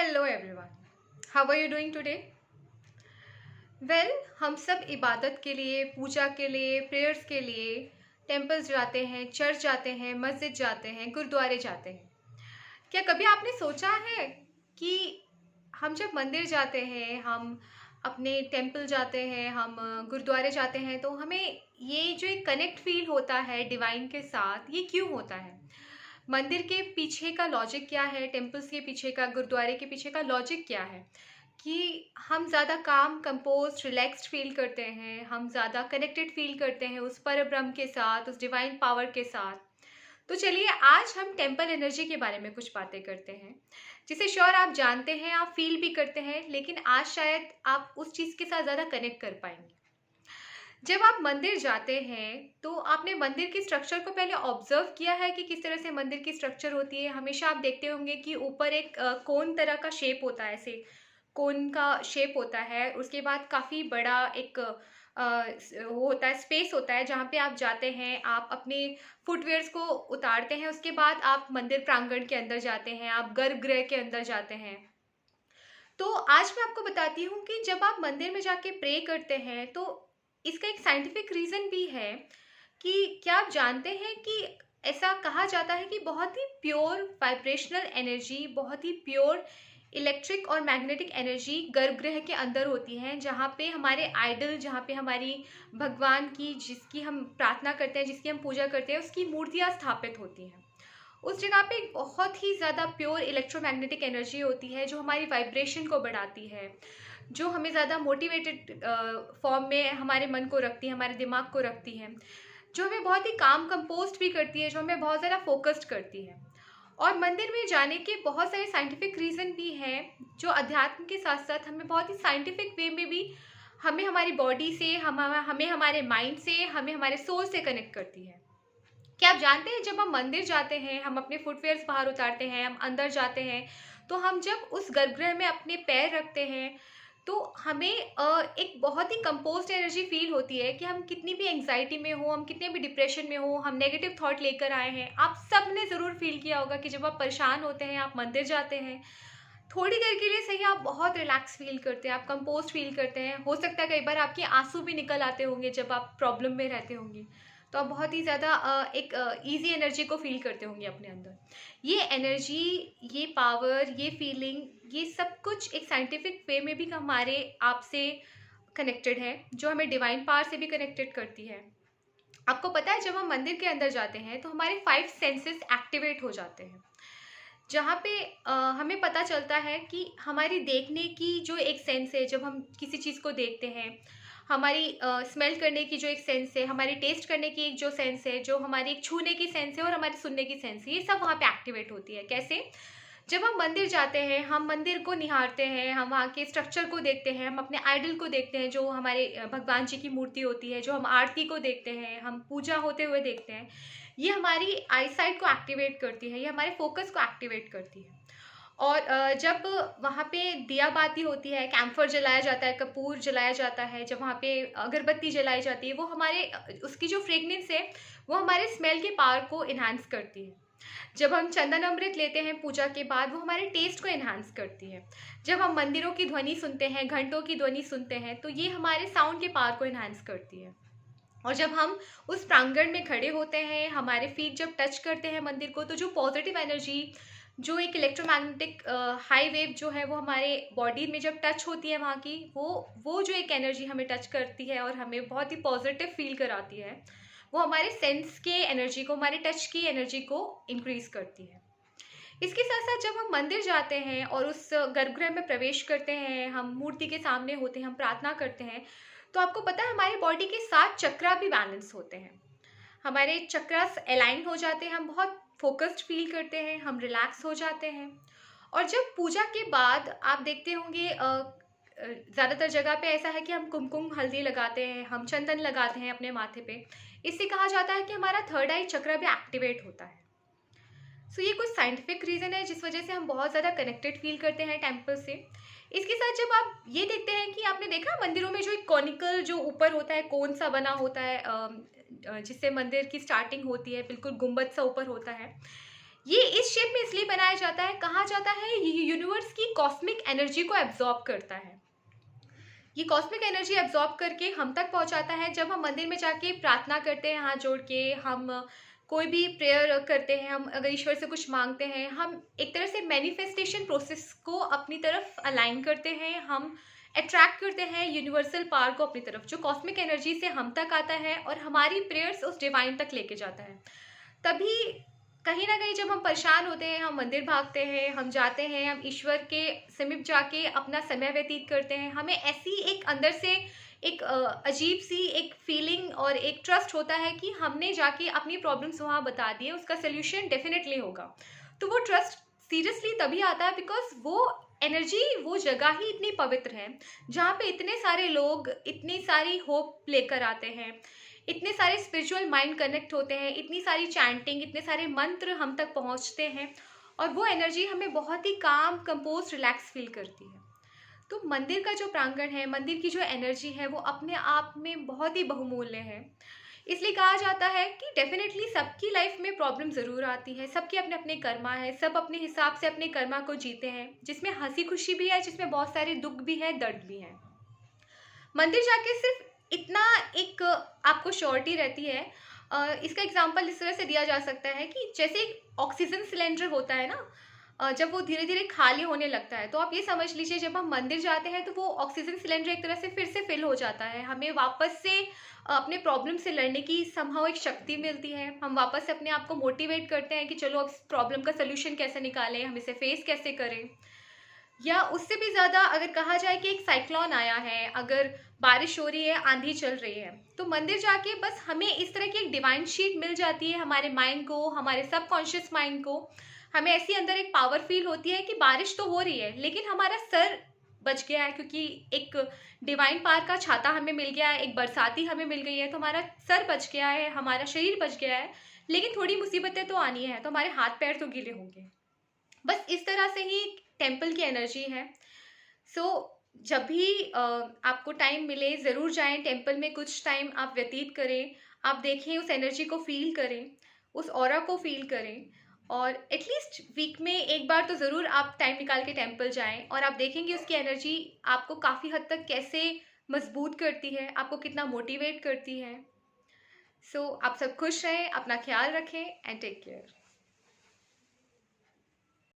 Hello everyone, how are you doing today? Well, हम सब इबादत के लिए, पूजा के लिए, प्रेयर्स के लिए टेम्पल्स जाते हैं, चर्च जाते हैं, मस्जिद जाते हैं, गुरुद्वारे जाते हैं। क्या कभी आपने सोचा है कि हम जब मंदिर जाते हैं, हम अपने टेम्पल जाते हैं, हम गुरुद्वारे जाते हैं, तो हमें ये जो एक कनेक्ट फील होता है डिवाइन के साथ, ये क्यों होता है? मंदिर के पीछे का लॉजिक क्या है? टेम्पल्स के पीछे का, गुरुद्वारे के पीछे का लॉजिक क्या है कि हम ज़्यादा काम कंपोज्ड रिलैक्स्ड फील करते हैं, हम ज़्यादा कनेक्टेड फील करते हैं उस परब्रह्म के साथ, उस डिवाइन पावर के साथ। तो चलिए आज हम टेम्पल एनर्जी के बारे में कुछ बातें करते हैं, जिसे श्योर आप जानते हैं, आप फील भी करते हैं, लेकिन आज शायद आप उस चीज़ के साथ ज़्यादा कनेक्ट कर पाएंगे। जब आप मंदिर जाते हैं तो आपने मंदिर की स्ट्रक्चर को पहले ऑब्जर्व किया है कि किस तरह से मंदिर की स्ट्रक्चर होती है? हमेशा आप देखते होंगे कि ऊपर एक कोन तरह का शेप होता है, ऐसे कोन का शेप होता है। उसके बाद काफ़ी बड़ा एक वो होता है, स्पेस होता है जहाँ पे आप जाते हैं, आप अपने फुटवियर्स को उतारते हैं, उसके बाद आप मंदिर प्रांगण के अंदर जाते हैं, आप गर्भगृह के अंदर जाते हैं। तो आज मैं आपको बताती हूँ कि जब आप मंदिर में जाके प्रे करते हैं तो इसका एक साइंटिफिक रीज़न भी है कि क्या आप जानते हैं कि ऐसा कहा जाता है कि बहुत ही प्योर वाइब्रेशनल एनर्जी, बहुत ही प्योर इलेक्ट्रिक और मैग्नेटिक एनर्जी गर्भगृह के अंदर होती है, जहाँ पे हमारे आइडल, जहाँ पे हमारी भगवान की, जिसकी हम प्रार्थना करते हैं, जिसकी हम पूजा करते हैं, उसकी मूर्तियाँ स्थापित होती हैं। उस जगह पे एक बहुत ही ज़्यादा प्योर इलेक्ट्रोमैग्नेटिक एनर्जी होती है जो हमारी वाइब्रेशन को बढ़ाती है, जो हमें ज़्यादा मोटिवेटेड फॉर्म में हमारे मन को रखती है, हमारे दिमाग को रखती है, जो हमें बहुत ही काम कंपोस्ट भी करती है, जो हमें बहुत ज़्यादा फोकस्ड करती है। और मंदिर में जाने के बहुत सारे साइंटिफिक रीज़न भी हैं, जो अध्यात्म के साथ साथ हमें बहुत ही साइंटिफिक वे में भी हमें हमारी बॉडी से, हमें हमारे माइंड से, हमें हमारे सोल से कनेक्ट करती है। क्या आप जानते हैं, जब हम मंदिर जाते हैं, हम अपने फुटवेयर्स बाहर उतारते हैं, हम अंदर जाते हैं, तो हम जब उस गर्भगृह में अपने पैर रखते हैं तो हमें एक बहुत ही कंपोज्ड एनर्जी फील होती है कि हम कितनी भी एंग्जाइटी में हो, हम कितने भी डिप्रेशन में हो, हम नेगेटिव थॉट लेकर आए हैं। आप सब ने ज़रूर फील किया होगा कि जब आप परेशान होते हैं, आप मंदिर जाते हैं, थोड़ी देर के लिए सही आप बहुत रिलैक्स फील करते हैं, आप कंपोज्ड फील करते हैं। हो सकता है कई बार आपके आंसू भी निकल आते होंगे जब आप प्रॉब्लम में रहते होंगे, तो आप बहुत ही ज़्यादा एक ईज़ी एनर्जी को फ़ील करते होंगे अपने अंदर। ये एनर्जी, ये पावर, ये फीलिंग, ये सब कुछ एक साइंटिफिक वे में भी हमारे आप से कनेक्टेड है, जो हमें डिवाइन पावर से भी कनेक्टेड करती है। आपको पता है, जब हम मंदिर के अंदर जाते हैं तो हमारे 5 सेंसेस एक्टिवेट हो जाते हैं, जहाँ पे हमें पता चलता है कि हमारी देखने की जो एक सेंस है, जब हम किसी चीज़ को देखते हैं, हमारी स्मेल करने की जो एक सेंस है, हमारी टेस्ट करने की एक जो सेंस है, जो हमारी एक छूने की सेंस है और हमारी सुनने की सेंस है, ये सब वहाँ पे एक्टिवेट होती है। कैसे? जब हम मंदिर जाते हैं, हम मंदिर को निहारते हैं, हम वहाँ के स्ट्रक्चर को देखते हैं, हम अपने आइडल को देखते हैं, जो हमारे भगवान जी की मूर्ति होती है, जो हम आरती को देखते हैं, हम पूजा होते हुए देखते हैं, ये हमारी आईसाइट को एक्टिवेट करती है, ये हमारे फोकस को एक्टिवेट करती है। और जब वहाँ पे दिया बाती होती है, कैम्फर जलाया जाता है, कपूर जलाया जाता है, जब वहाँ पे अगरबत्ती जलाई जाती है, वो हमारे उसकी जो फ्रेगनेंस है, वो हमारे स्मेल के पावर को इन्हांस करती है। जब हम चंदन अमृत लेते हैं पूजा के बाद, वो हमारे टेस्ट को एनहांस करती है। जब हम मंदिरों की ध्वनि सुनते हैं, घंटों की ध्वनि सुनते हैं, तो ये हमारे साउंड के पावर को एनहांस करती है। और जब हम उस प्रांगण में खड़े होते हैं, हमारे फीट जब टच करते हैं मंदिर को, तो जो पॉजिटिव एनर्जी, जो एक इलेक्ट्रोमैग्नेटिक हाई वेव जो है, वो हमारे बॉडी में जब टच होती है वहाँ की, वो जो एक एनर्जी हमें टच करती है और हमें बहुत ही पॉजिटिव फील कराती है, वो हमारे सेंस के एनर्जी को, हमारे टच की एनर्जी को इंक्रीज करती है। इसके साथ साथ जब हम मंदिर जाते हैं और उस गर्भगृह में प्रवेश करते हैं, हम मूर्ति के सामने होते हैं, हम प्रार्थना करते हैं, तो आपको पता है हमारे बॉडी के 7 चक्रा भी बैलेंस होते हैं। हमारे चक्रास अलाइन हो जाते हैं, हम बहुत फोकस्ड फील करते हैं, हम रिलैक्स हो जाते हैं। और जब पूजा के बाद आप देखते होंगे, ज़्यादातर जगह पे ऐसा है कि हम कुमकुम हल्दी लगाते हैं, हम चंदन लगाते हैं अपने माथे पे। इससे कहा जाता है कि हमारा थर्ड आई चक्र भी एक्टिवेट होता है। सो ये कुछ साइंटिफिक रीज़न है जिस वजह से हम बहुत ज़्यादा कनेक्टेड फील करते हैं टेम्पल से। इसके साथ जब आप ये देखते हैं कि आपने देखा मंदिरों में जो एक कॉनिकल जो ऊपर होता है, कौन सा बना होता है, जिससे मंदिर की स्टार्टिंग होती है, बिल्कुल गुंबद सा ऊपर होता है। ये इस शेप में इसलिए बनाया जाता है, कहा जाता है ये यूनिवर्स की कॉस्मिक एनर्जी को एब्जॉर्ब करता है। ये कॉस्मिक एनर्जी एब्जॉर्ब करके हम तक पहुंचाता है। जब हम मंदिर में जाके प्रार्थना करते हैं, हाथ जोड़ के हम कोई भी प्रेयर करते हैं, हम अगर ईश्वर से कुछ मांगते हैं, हम एक तरह से मैनिफेस्टेशन प्रोसेस को अपनी तरफ अलाइन करते हैं, हम अट्रैक्ट करते हैं यूनिवर्सल पावर को अपनी तरफ, जो कॉस्मिक एनर्जी से हम तक आता है और हमारी प्रेयर्स उस डिवाइन तक लेके जाता है। तभी कहीं ना कहीं जब हम परेशान होते हैं, हम मंदिर भागते हैं, हम जाते हैं, हम ईश्वर के समीप जाके अपना समय व्यतीत करते हैं, हमें ऐसी एक अंदर से एक अजीब सी एक फीलिंग और एक ट्रस्ट होता है कि हमने जाके अपनी प्रॉब्लम्स वहाँ बता दिए, उसका सोल्यूशन डेफिनेटली होगा। तो वो ट्रस्ट सीरियसली तभी आता है बिकॉज वो एनर्जी, वो जगह ही इतनी पवित्र है जहाँ पे इतने सारे लोग इतनी सारी होप लेकर आते हैं, इतने सारे स्पिरिचुअल माइंड कनेक्ट होते हैं, इतनी सारी चैंटिंग, इतने सारे मंत्र हम तक पहुंचते हैं और वो एनर्जी हमें बहुत ही काम, कंपोज, रिलैक्स फील करती है। तो मंदिर का जो प्रांगण है, मंदिर की जो एनर्जी है, वो अपने आप में बहुत ही बहुमूल्य है। इसलिए कहा जाता है कि डेफिनेटली सबकी लाइफ में प्रॉब्लम ज़रूर आती है, सबके अपने अपने कर्मा है, सब अपने हिसाब से अपने कर्मा को जीते हैं, जिसमें हंसी खुशी भी है, जिसमें बहुत सारे दुख भी है, दर्द भी है। मंदिर जाके सिर्फ इतना एक आपको श्योरिटी रहती है। इसका एग्जांपल इस तरह से दिया जा सकता है कि जैसे एक ऑक्सीजन सिलेंडर होता है ना, जब वो धीरे धीरे खाली होने लगता है, तो आप ये समझ लीजिए जब हम मंदिर जाते हैं तो वो ऑक्सीजन सिलेंडर एक तरह से फिर से फिल हो जाता है, हमें वापस से अपने प्रॉब्लम से लड़ने की संभव एक शक्ति मिलती है। हम वापस से अपने आप को मोटिवेट करते हैं कि चलो अब प्रॉब्लम का सोल्यूशन कैसे निकालें, हम इसे फेस कैसे करें। या उससे भी ज़्यादा अगर कहा जाए कि एक साइक्लोन आया है, अगर बारिश हो रही है, आंधी चल रही है, तो मंदिर जाके बस हमें इस तरह की एक डिवाइन शीट मिल जाती है हमारे माइंड को, हमारे सबकॉन्शियस माइंड को। हमें ऐसी अंदर एक पावर फील होती है कि बारिश तो हो रही है लेकिन हमारा सर बच गया है, क्योंकि एक डिवाइन पावर का छाता हमें मिल गया है, एक बरसाती हमें मिल गई है, तो हमारा सर बच गया है, हमारा शरीर बच गया है। लेकिन थोड़ी मुसीबतें तो आनी है, तो हमारे हाथ पैर तो गीले होंगे। बस इस तरह से ही टेम्पल की एनर्जी है। सो जब भी आपको टाइम मिले ज़रूर जाएं टेम्पल में, कुछ टाइम आप व्यतीत करें, आप देखें, उस एनर्जी को फील करें, उस ऑरा को फील करें, और एटलीस्ट वीक में एक बार तो ज़रूर आप टाइम निकाल के टेम्पल जाएं और आप देखेंगे उसकी एनर्जी आपको काफ़ी हद तक कैसे मजबूत करती है, आपको कितना मोटिवेट करती है। सो आप सब खुश रहें, अपना ख्याल रखें एंड टेक केयर।